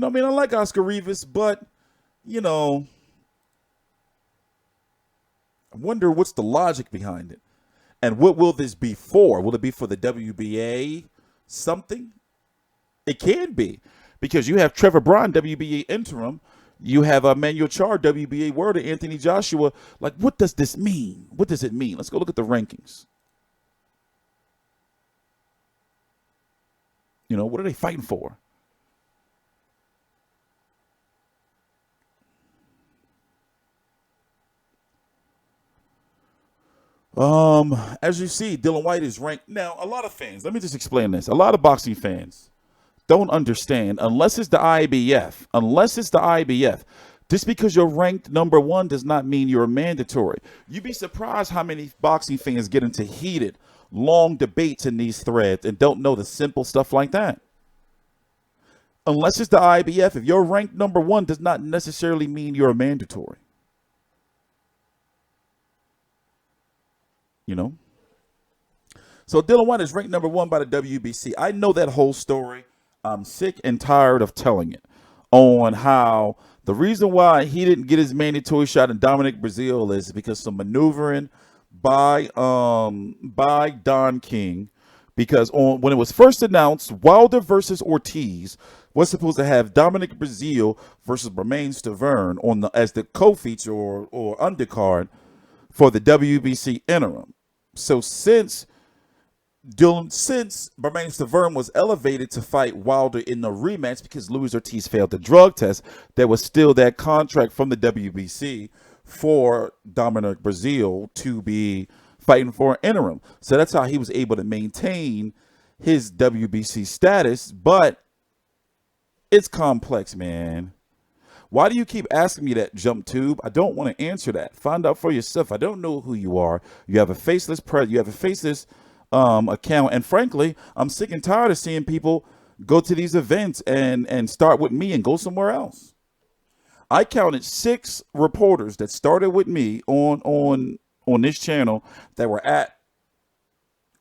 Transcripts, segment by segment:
I mean, I like Oscar Rivas, but, you know, I wonder what's the logic behind it. And what will this be for? Will it be for the WBA something? It can be. Because you have Trevor Bryan, WBA interim. You have Manuel Char, WBA world, and Anthony Joshua. Like, what does this mean? What does it mean? Let's go look at the rankings. You know, what are they fighting for? As you see, Dylan Whyte is ranked. Now, a lot of fans, let me just explain this. A lot of boxing fans don't understand, unless it's the IBF, just because you're ranked number one does not mean you're mandatory. You'd be surprised how many boxing fans get into heated, long debates in these threads and don't know the simple stuff like that. Unless it's the IBF, if you're ranked number one does not necessarily mean you're mandatory. You know? So Dylan Whyte is ranked number one by the WBC. I know that whole story. I'm sick and tired of telling it on how the reason why he didn't get his mandatory shot in Dominic Brazil is because some maneuvering by Don King. Because when it was first announced, Wilder versus Ortiz was supposed to have Dominic Brazil versus Romain Stavern as the co-feature or undercard for the WBC interim. So since Romain Stavern was elevated to fight Wilder in the rematch because Luis Ortiz failed the drug test, there was still that contract from the WBC for Dominic Brazil to be fighting for an interim. So that's how he was able to maintain his WBC status. But it's complex, man. Why do you keep asking me that, Jump Tube? I don't want to answer that. Find out for yourself. I don't know who you are. You have a faceless account. And frankly, I'm sick and tired of seeing people go to these events and start with me and go somewhere else. I counted 6 reporters that started with me on this channel that were at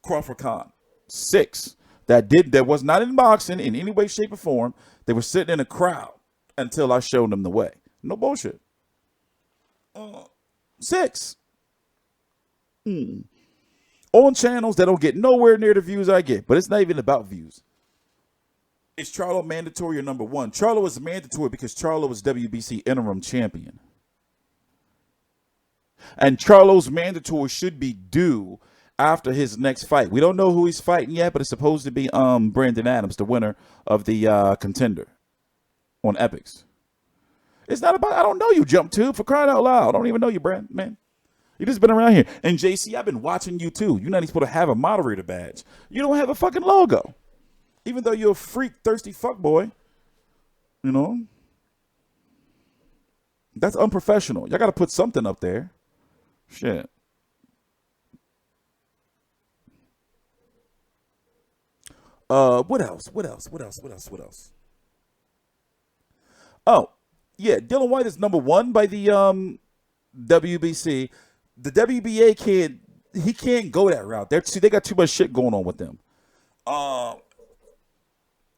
Crawford Con. 6 that was not in boxing in any way, shape, or form. They were sitting in a crowd until I showed them the way. No bullshit. 6. On channels that don't get nowhere near the views I get. But it's not even about views. Is Charlo mandatory or number one? Charlo is mandatory because Charlo was WBC interim champion. And Charlo's mandatory should be due after his next fight. We don't know who he's fighting yet, but it's supposed to be Brandon Adams, the winner of the contender on Epics. It's not about, I don't know you, Jump Tube, for crying out loud. I don't even know you, Brand, man. You just been around here. And JC, I've been watching you too. You're not even supposed to have a moderator badge. You don't have a fucking logo. Even though you're a freak, thirsty fuckboy. You know? That's unprofessional. Y'all got to put something up there. Shit. What else? Oh, yeah, Dylan Whyte is number one by the WBC. The WBA can't go that route. They got too much shit going on with them.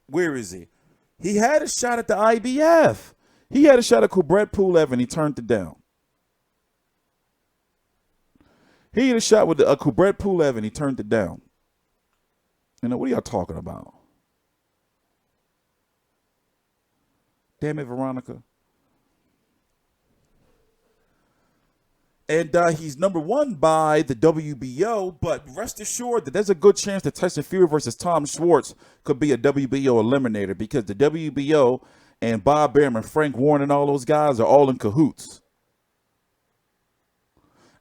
Where is he? He had a shot at the IBF. He had a shot at Kubrat Pulev and he turned it down. He had a shot with Kubrat Pulev and he turned it down. You know, what are y'all talking about? Damn it, Veronica. And he's number one by the WBO, but rest assured that there's a good chance that Tyson Fury versus Tom Schwarz could be a WBO eliminator because the WBO and Bob Behrman, Frank Warren, and all those guys are all in cahoots.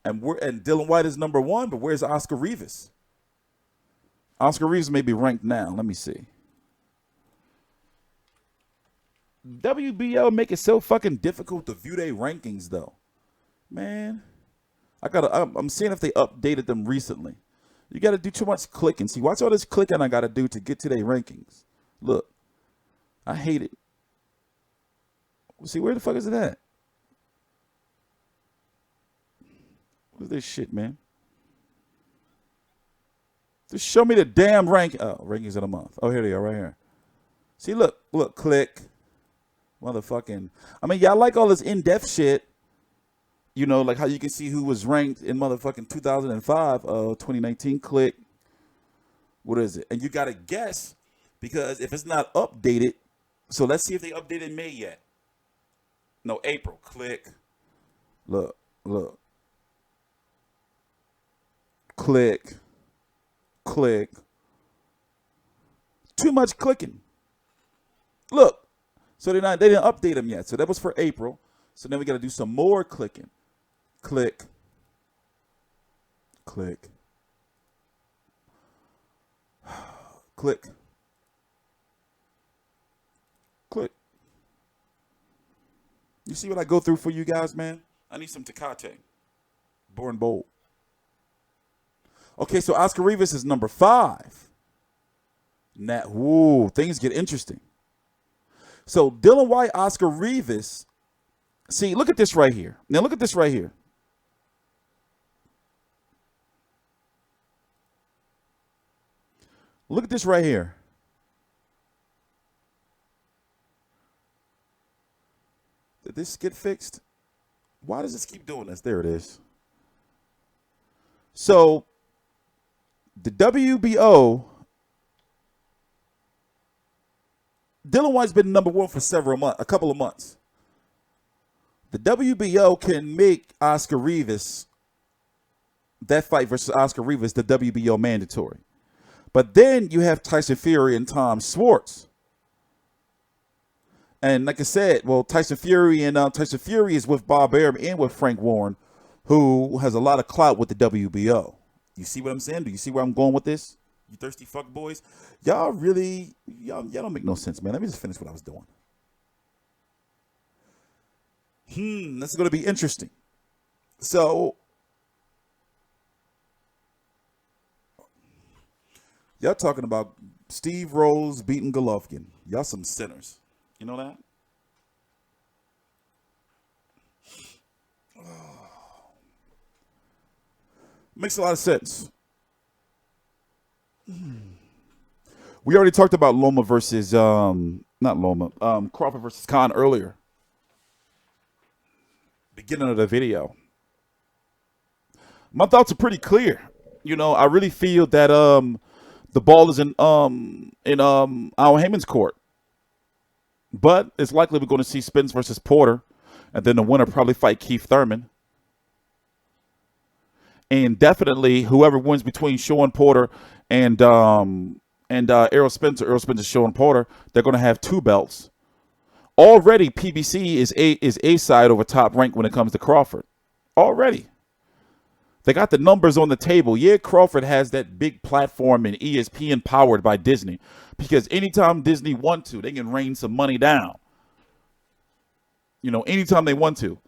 And Dylan Whyte is number one, but where's Oscar Rivas? Oscar Rivas may be ranked now. Let me see. WBO make it so fucking difficult to view their rankings, though. Man, I'm seeing if they updated them recently. You got to do too much clicking. See, watch all this clicking I got to do to get to their rankings. Look, I hate it. See, where the fuck is it at? What is this shit, man? Just show me the damn rank. Oh, rankings of the month. Oh, here they are right here. See, look, click. Motherfucking. I mean, yeah, I like all this in-depth shit. You know, like how you can see who was ranked in motherfucking 2005, 2019 click. What is it? And you got to guess because if it's not updated, so let's see if they updated May yet. No, April. Click. Look. Click. Too much clicking. Look. So they didn't update them yet. So that was for April. So then we got to do some more clicking. Click. You see what I go through for you guys, man? I need some Tecate. Born bold. Okay, so Oscar Rivas is number 5. Now, things get interesting. So Dylan Whyte, Oscar Rivas. See, look at this right here. Now look at this right here. Look at this right here. Did this get fixed? Why does this keep doing this? There it is. So the WBO, Dylan Whyte's been number 1 for a couple of months. The WBO can make Oscar Rivas, that fight versus Oscar Rivas, the WBO mandatory. But then you have Tyson Fury and Tom Schwarz. And like I said, well, Tyson Fury is with Bob Arum and with Frank Warren, who has a lot of clout with the WBO. You see what I'm saying? Do you see where I'm going with this? You thirsty fuck boys? Y'all don't make no sense, man. Let me just finish what I was doing. This is going to be interesting. So, y'all talking about Steve Rose beating Golovkin. Y'all some sinners. You know that? Makes a lot of sense. We already talked about Loma versus Crawford versus Khan earlier. Beginning of the video. My thoughts are pretty clear. You know, I really feel that the ball is in Al Heyman's court. But it's likely we're going to see Spence versus Porter, and then the winner probably fight Keith Thurman. And definitely whoever wins between Sean Porter and Errol Spencer, Sean Porter, they're going to have 2 belts. Already PBC is a side over Top Rank when it comes to Crawford. Already. They got the numbers on the table. Yeah, Crawford has that big platform in ESPN powered by Disney. Because anytime Disney want to, they can rain some money down. You know, anytime they want to.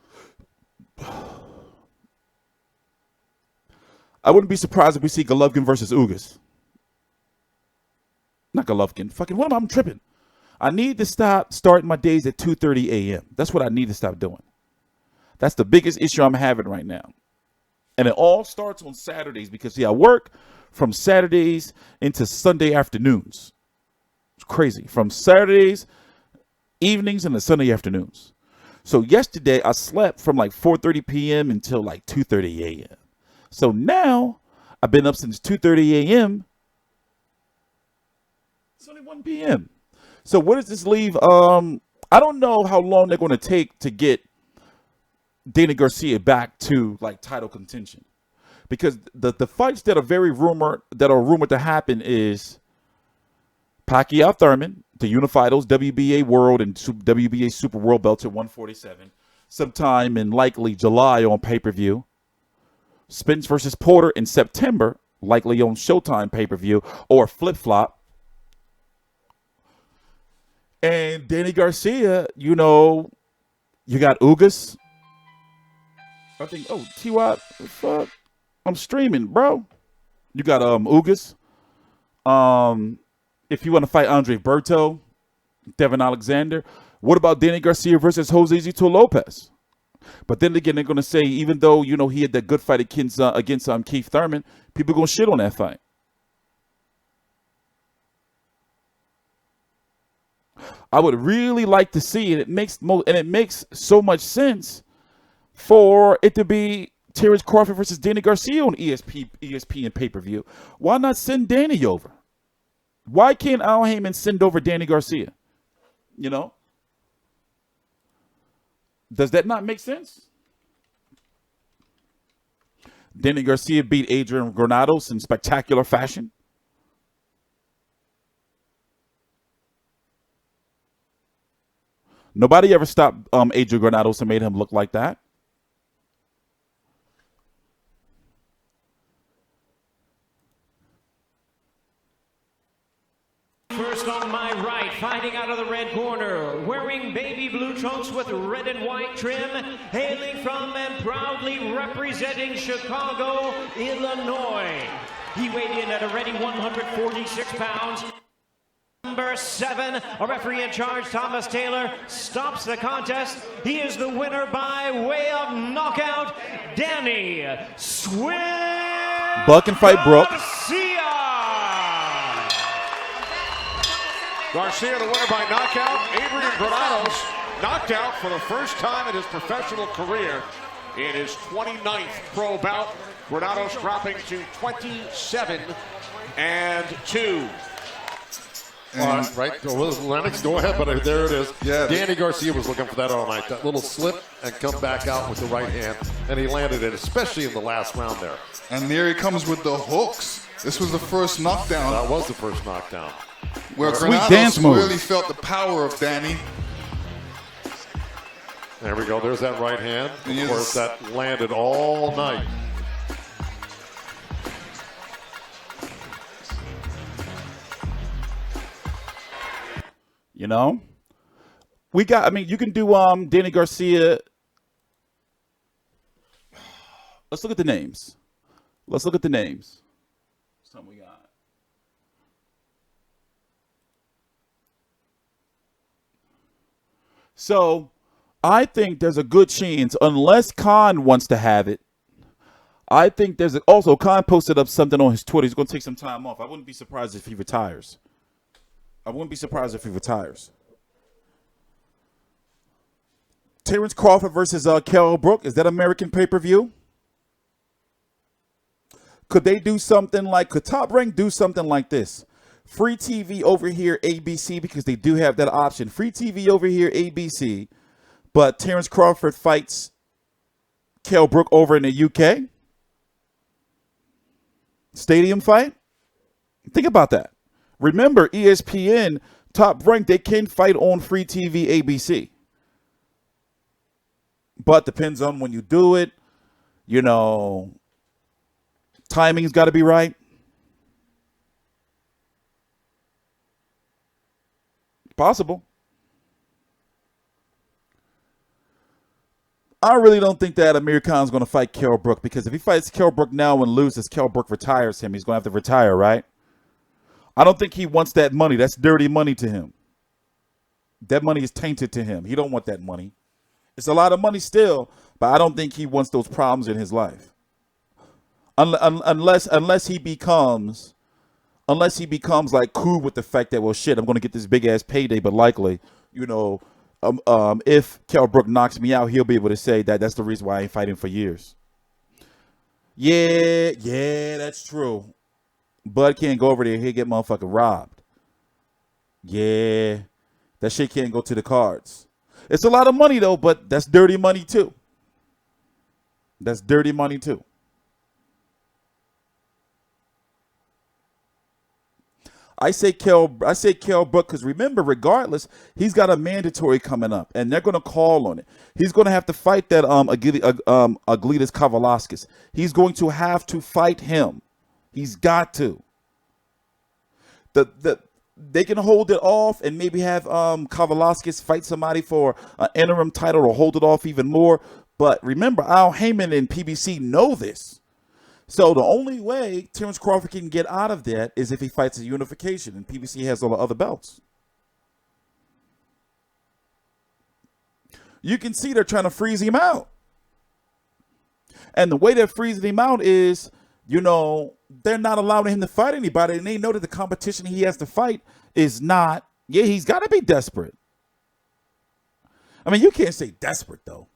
I wouldn't be surprised if we see Golovkin versus Ugas. Not Golovkin. Fucking, what am I tripping? I need to stop starting my days at 2:30 a.m. That's what I need to stop doing. That's the biggest issue I'm having right now. And it all starts on Saturdays because, see, I work from Saturdays into Sunday afternoons. It's crazy. From Saturdays evenings and to Sunday afternoons. So yesterday I slept from like 4:30 p.m. until like 2:30 a.m. So now I've been up since 2:30 a.m. It's only 1 p.m. So where does this leave? I don't know how long they're going to take to get Dana Garcia back to like title contention, because the fights that are rumored to happen is Pacquiao Thurman to unify those WBA World and WBA Super World belts at 147 sometime in likely July on pay-per-view. Spence versus Porter in September, likely on Showtime pay-per-view or flip-flop. And Danny Garcia, you know, you got Ugas. I think, T.Y., fuck, I'm streaming, bro. You got Ugas. If you want to fight Andre Berto, Devin Alexander, what about Danny Garcia versus Jose Zito Lopez? But then again, they're going to say, even though, you know, he had that good fight against Keith Thurman, people going to shit on that fight. I would really like to see it. It makes so much sense for it to be Terrence Crawford versus Danny Garcia on ESPN pay-per-view. Why not send Danny over? Why can't Al Heyman send over Danny Garcia? You know? Does that not make sense? Danny Garcia beat Adrian Granados in spectacular fashion. Nobody ever stopped Adrian Granados and made him look like that. First on my right, fighting out of the red corner, wearing baby blue trunks with red and white trim, hailing from and proudly representing Chicago, Illinois. He weighed in at a ready 146 pounds. Number 7, a referee in charge, Thomas Taylor, stops the contest. He is the winner by way of knockout, Danny Swim Buck and fight Brooke. Garcia, the winner by knockout. Adrian Granados knocked out for the first time in his professional career in his 29th pro bout. Granados dropping to 27-2. Right, Lennox, go ahead, but there it is. Yeah. Danny Garcia was looking for that all night. That little slip and come back out with the right hand, and he landed it, especially in the last round there. And there he comes with the hooks. This was the first knockdown. That was the first knockdown. Where Sweet Granados dance move. really felt the power of Danny. There we go. There's that right hand. Of Yes. course, that landed all night. You know? You can do Danny Garcia. Let's look at the names. Something we got. So, I think there's a good chance, unless Khan wants to have it. I think also Khan posted up something on his Twitter. He's going to take some time off. I wouldn't be surprised if he retires. Terrence Crawford versus Kell Brook. Is that American pay-per-view? Could Top Rank do something like this? Free TV over here, ABC, because they do have that option. Free TV over here, ABC. But Terrence Crawford fights Kell Brook over in the UK. Stadium fight. Think about that. Remember, ESPN, Top Rank, they can fight on free TV, ABC. But depends on when you do it. You know, timing's got to be right. Possible. I really don't think that Amir Khan's going to fight Kell Brook, because if he fights Kell Brook now and loses, Kell Brook retires him. He's going to have to retire, right? I don't think he wants that money. That's dirty money to him. That money is tainted to him. He don't want that money. It's a lot of money still, but I don't think he wants those problems in his life. Unless he becomes like cool with the fact that, well, shit, I'm going to get this big ass payday, but likely, you know, if Kell Brook knocks me out, he'll be able to say that's the reason why I ain't fighting for years. Yeah, that's true. Bud can't go over there. He'll get motherfucking robbed. Yeah, that shit can't go to the cards. It's a lot of money, though, but that's dirty money, too. I say Kell Brook because, remember, regardless, he's got a mandatory coming up, and they're going to call on it. He's going to have to fight that Aglidas Kavalauskas. He's going to have to fight him. He's got to. They can hold it off and maybe have Kavalauskas fight somebody for an interim title or hold it off even more. But remember, Al Heyman and PBC know this. So the only way Terrence Crawford can get out of that is if he fights a unification, and PBC has all the other belts. You can see they're trying to freeze him out. And the way they're freezing him out is, you know, they're not allowing him to fight anybody, and they know that the competition he has to fight is not Yeah, he's got to be desperate. I mean, you can't say desperate, though.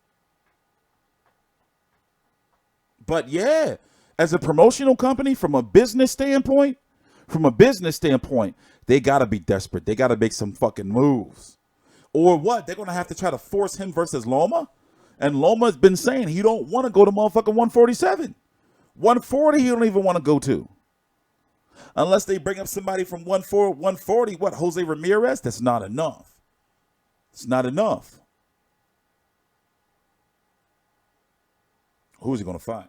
But yeah, as a promotional company, from a business standpoint, they got to be desperate. They got to make some fucking moves. Or what? They're going to have to try to force him versus Loma? And Loma's been saying he don't want to go to motherfucking 147. 140 he don't even want to go to. Unless they bring up somebody from 140, what, Jose Ramirez? That's not enough. It's not enough. Who's he going to fight?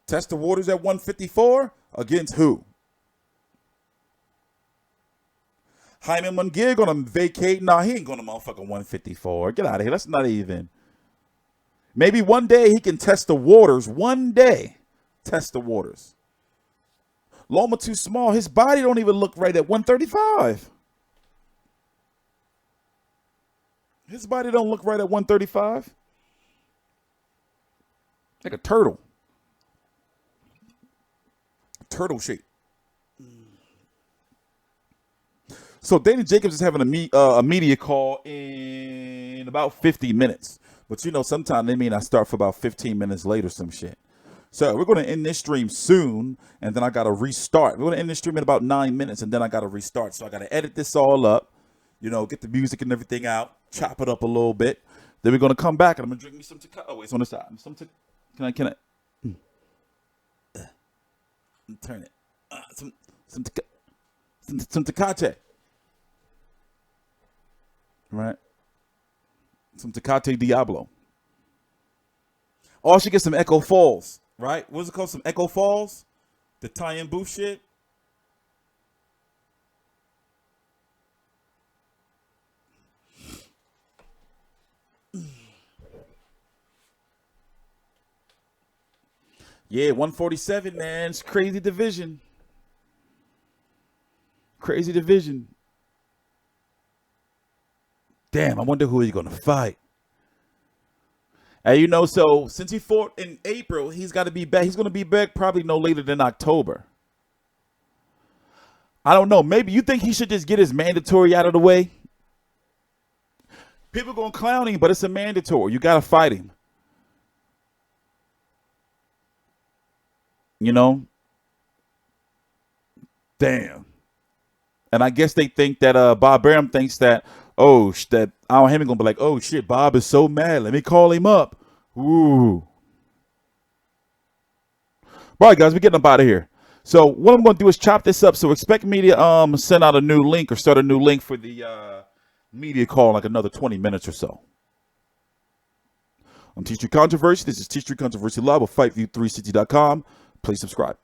Test the waters at 154 against who? Jaime Munguia going to vacate? Nah, he ain't going to motherfucking 154. Get out of here. That's not even. Maybe one day he can test the waters. One day. Test the waters. Loma too small. His body don't even look right at 135. His body don't look right at 135. Like a turtle. Turtle shape. So Dana Jacobs is having a media call in about 50 minutes. But you know, sometimes they may not start for about 15 minutes later, some shit. So we're going to end this stream soon, and then I got to restart. We're going to end this stream in about 9 minutes, and then I got to restart. So I got to edit this all up, you know, get the music and everything out, chop it up a little bit. Then we're going to come back, and I'm going to drink me some tequila. Oh, it's on the side. Can I? Turn it. Some Tecate. Right? Some Tecate Diablo. Or I should get some Echo Falls. Right? What's it called? Some Echo Falls? The tie-in booth shit? Yeah, 147, man. It's crazy division. Crazy division. Damn, I wonder who he's going to fight. And you know, so since he fought in April, he's got to be back. He's going to be back probably no later than October. I don't know. Maybe you think he should just get his mandatory out of the way? People going to clown him, but it's a mandatory. You got to fight him. You know? Damn. And I guess they think that Bob Arum thinks that, oh, that Al Hammond going to be like, oh, shit, Bob is so mad. Let me call him up. Ooh. All right, guys, we're getting up out of here. So what I'm going to do is chop this up. So expect me to send out a new link or start a new link for the media call in like another 20 minutes or so. I'm TstreeT Controversy. This is TstreeT Controversy Live with FightView360.com. Please subscribe.